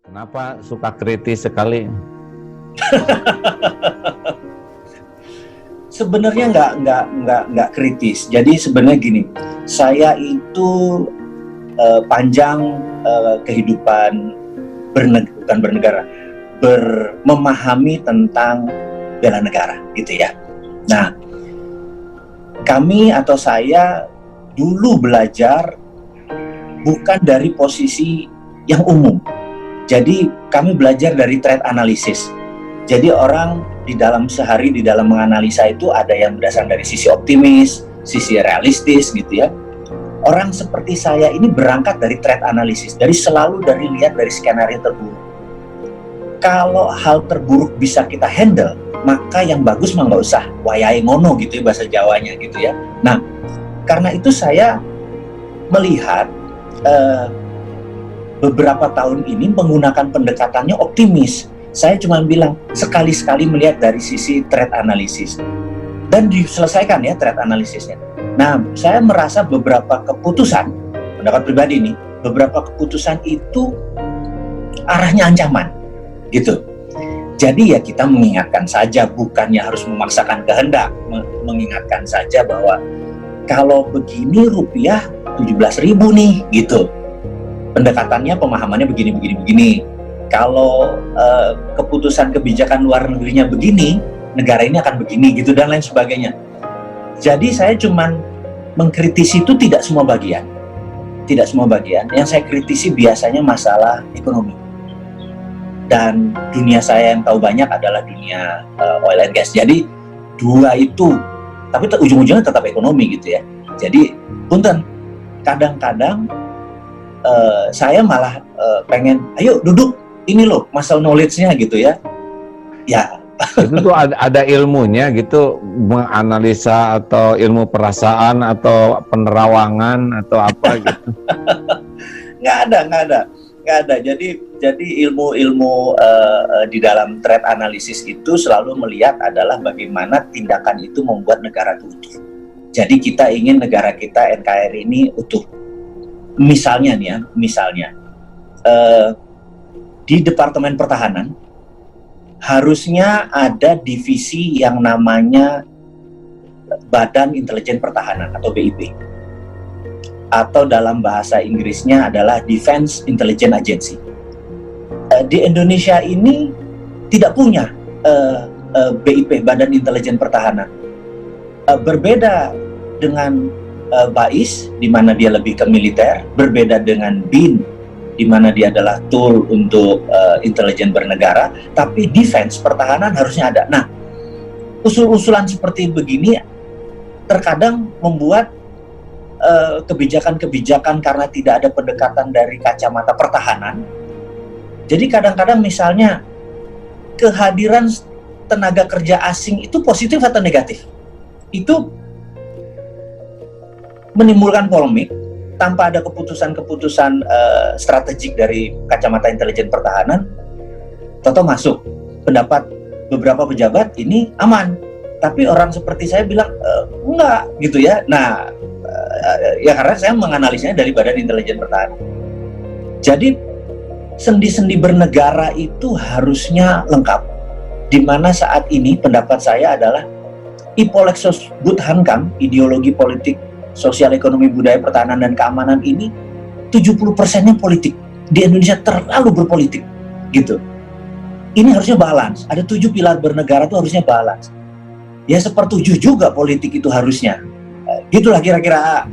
Kenapa suka kritis sekali? Sebenarnya nggak kritis. Jadi sebenarnya gini, saya itu panjang kehidupan bukan bernegara, memahami tentang bela negara, gitu ya. Nah, kami atau saya dulu belajar bukan dari posisi yang umum. Jadi kami belajar dari threat analysis. Jadi orang di dalam sehari di dalam menganalisa itu ada yang berdasarkan dari sisi optimis, sisi realistis gitu ya. Orang seperti saya ini berangkat dari threat analysis, selalu lihat dari skenario terburuk. Kalau hal terburuk bisa kita handle, maka yang bagus mah nggak usah wayahe ngono gitu ya bahasa Jawanya gitu ya. Nah, karena itu saya melihat beberapa tahun ini menggunakan pendekatannya optimis. Saya cuma bilang sekali-sekali melihat dari sisi threat analysis dan diselesaikan ya threat analisisnya. Nah, saya merasa beberapa keputusan, pendapat pribadi nih, beberapa keputusan itu arahnya ancaman, gitu. Jadi ya kita mengingatkan saja, bukannya harus memaksakan kehendak, mengingatkan saja bahwa kalau begini rupiah 17.000 nih, gitu. Pendekatannya, pemahamannya begini. Kalau keputusan kebijakan luar negerinya begini, negara ini akan begini, gitu dan lain sebagainya. Jadi saya cuman mengkritisi itu tidak semua bagian. Yang saya kritisi biasanya masalah ekonomi. Dan dunia saya yang tahu banyak adalah dunia oil and gas. Jadi dua itu, tapi ujung-ujungnya tetap ekonomi gitu ya. Jadi punten, kadang-kadang saya malah pengen, ayo duduk, ini loh muscle knowledge-nya gitu ya. Ya. Itu tuh ada ilmunya gitu, menganalisa atau ilmu perasaan atau penerawangan atau apa gitu. Nggak ada. Jadi ilmu di dalam threat analysis itu selalu melihat adalah bagaimana tindakan itu membuat negara itu utuh. Jadi kita ingin negara kita NKRI ini utuh. Misalnya di Departemen Pertahanan harusnya ada divisi yang namanya Badan Intelijen Pertahanan atau BIP, atau dalam bahasa Inggrisnya adalah Defense Intelligence Agency. Di Indonesia ini tidak punya BIP, Badan Intelijen Pertahanan. Berbeda dengan BAIS, di mana dia lebih ke militer, berbeda dengan BIN, di mana dia adalah tool untuk intelijen bernegara, tapi defense, pertahanan harusnya ada. Nah, usul-usulan seperti begini terkadang membuat kebijakan-kebijakan karena tidak ada pendekatan dari kacamata pertahanan. Jadi kadang-kadang misalnya kehadiran tenaga kerja asing itu positif atau negatif? Itu menimbulkan polemik tanpa ada keputusan-keputusan strategik dari kacamata intelijen pertahanan. Toto masuk, pendapat beberapa pejabat ini aman, tapi orang seperti saya bilang enggak gitu ya. Nah, ya karena saya menganalisanya dari Badan Intelijen Pertahanan. Jadi sendi-sendi bernegara itu harusnya lengkap. Di mana saat ini pendapat saya adalah Ipolexos Budhankam, ideologi politik sosial ekonomi budaya pertahanan dan keamanan ini 70%-nya politik. Di Indonesia terlalu berpolitik gitu. Ini harusnya balance. Ada 7 pilar bernegara itu harusnya balance. Ya 1/7 juga politik itu harusnya. Gitulah kira-kira.